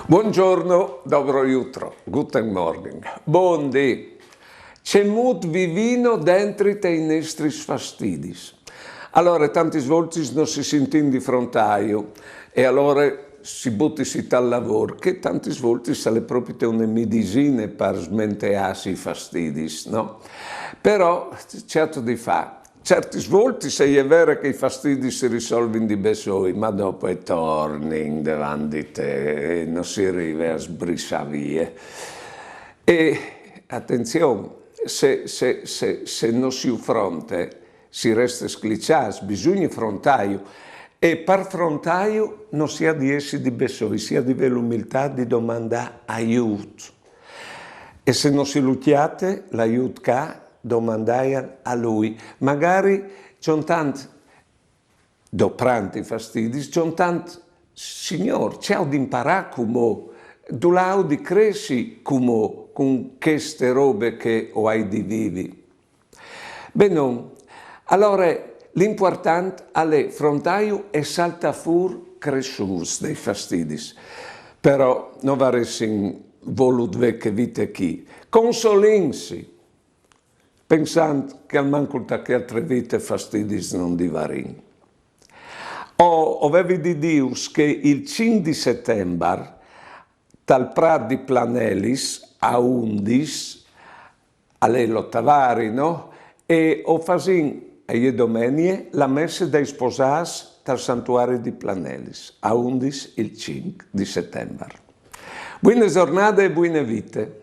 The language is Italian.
Buongiorno, dobro jutro, guten Morgen, buondì. C'è mut vivino dentro i nostri fastidi. Allora, tanti svolti non si sentono di frontaio e allora si buttisi dal lavoro, che tanti svolti sarebbe proprio una medicina per smentearsi i fastidi, no? Però, certo di fa. Certi svolti, se è vero che i fastidi si risolvono di besoi, ma dopo è torni davanti a te e non si arriva a sbrissare via. E attenzione, se non si affronta, si resta sclicciati, bisogna frontaio. E per frontaio non si ha di essere di besoi, si ha di avere l'umiltà di domandare aiuto. E se non si luttiate, l'aiuto che domandai a lui. Magari c'è tanto, dopo i fastidi, c'è tanto, signor, c'è di imparare come, tu di cresci come con queste robe che ho hai di vivi. Bene, allora l'importante è frontaio e salta fuori crescius dei fastidi. Però non va in volut vecchie vite chi. Consolinsi, pensando che al manco che altre vite fastidis non divarin. Avevi di Dius che il 5 di settembre, dal Prat di Planelis a Undis, alle Lottavari, no? E ho fasin e domenie la messa dei sposati dal santuario di Planelis, a Undis il 5 di settembre. Buone giornate e buone vite.